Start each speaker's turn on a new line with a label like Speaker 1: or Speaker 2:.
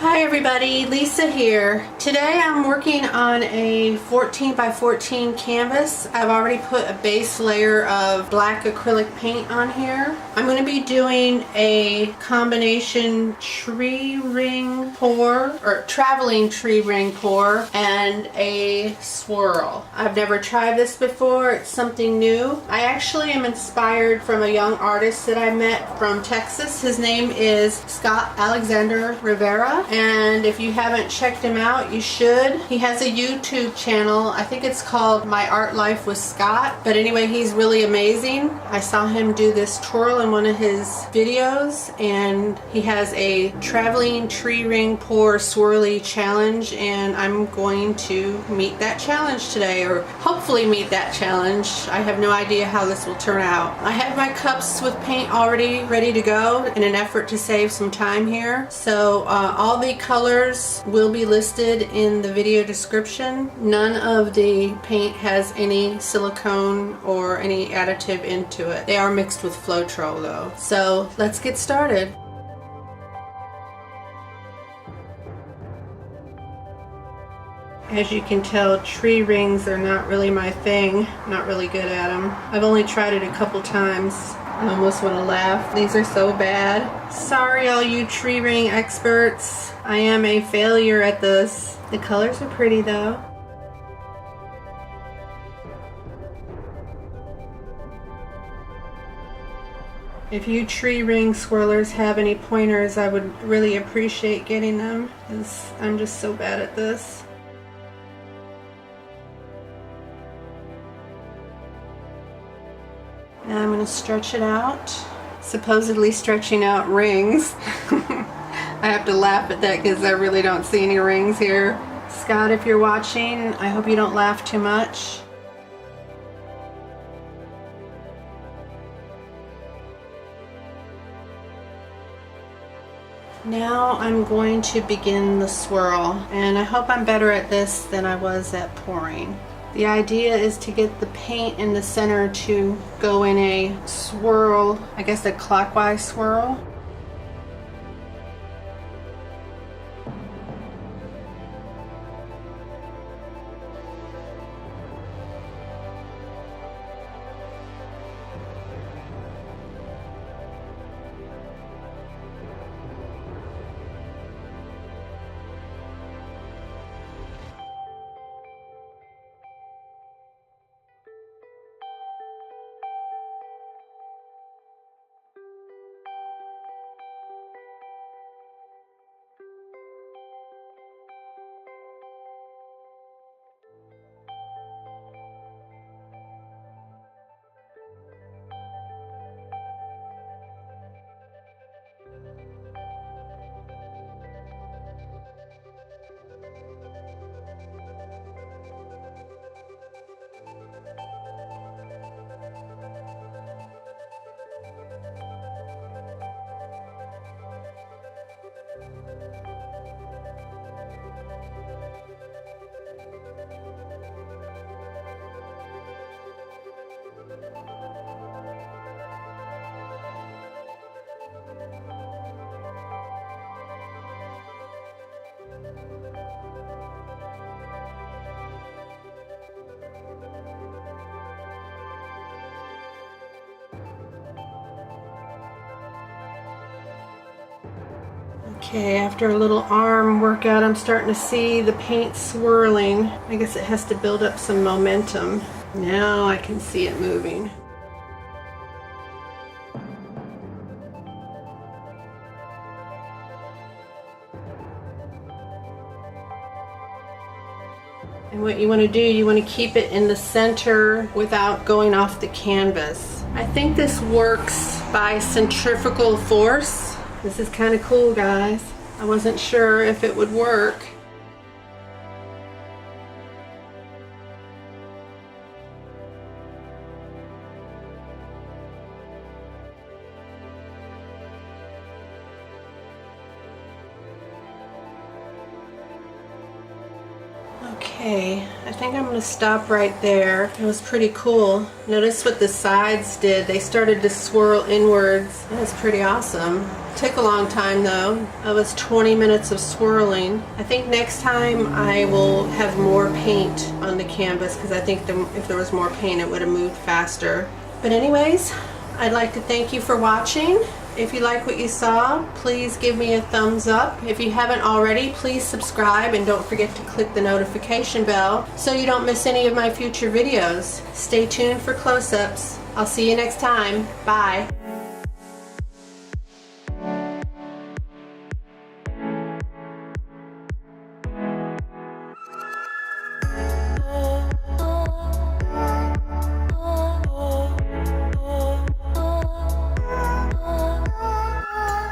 Speaker 1: Hi everybody, Lisa here. Today I'm working on a 14 by 14 canvas. I've already put a base layer of black acrylic paint on here. I'm going to be doing a combination tree ring pour, or traveling tree ring pour, and a swirl. I've never tried this before. It's something new. I actually am inspired from a young artist that I met from Texas. His name is Scott Alexander Rivera. And if you haven't checked him out, you should. He has a YouTube channel. I think it's called My Art Life with Scott. But anyway, he's really amazing. I saw him do this twirl in one of his videos, and he has a traveling tree ring pour swirly challenge, and I'm going to meet that challenge today, or hopefully meet that challenge. I have no idea how this will turn out. I have my cups with paint already ready to go in an effort to save some time here. So all the colors will be listed in the video description. None of the paint has any silicone or any additive into it. They are mixed with Floetrol though. So let's get started. As you can tell, tree rings are not really my thing. I'm not really good at them. I've only tried it a couple times. I almost want to laugh. These are so bad. Sorry all you tree ring experts. I am a failure at this. The colors are pretty though. If you tree ring swirlers have any pointers, I would really appreciate getting them, because I'm just so bad at this. Now I'm going to stretch it out. Supposedly stretching out rings. I have to laugh at that because I really don't see any rings here. Scott, if you're watching, I hope you don't laugh too much. Now I'm going to begin the swirl, and I hope I'm better at this than I was at pouring. The idea is to get the paint in the center to go in a swirl, I guess a clockwise swirl. Okay, after a little arm workout, I'm starting to see the paint swirling. I guess it has to build up some momentum. Now I can see it moving. And what you want to do, you want to keep it in the center without going off the canvas. I think this works by centrifugal force. This is kind of cool, guys. I wasn't sure if it would work. Okay, I think I'm going to stop right there. It was pretty cool. Notice what the sides did. They started to swirl inwards. That was pretty awesome. Took a long time though. It was 20 minutes of swirling. I think next time I will have more paint on the canvas because I think if there was more paint it would have moved faster. But anyways, I'd like to thank you for watching. If you like what you saw, please give me a thumbs up. If you haven't already, please subscribe and don't forget to click the notification bell so you don't miss any of my future videos. Stay tuned for close-ups. I'll see you next time. Bye.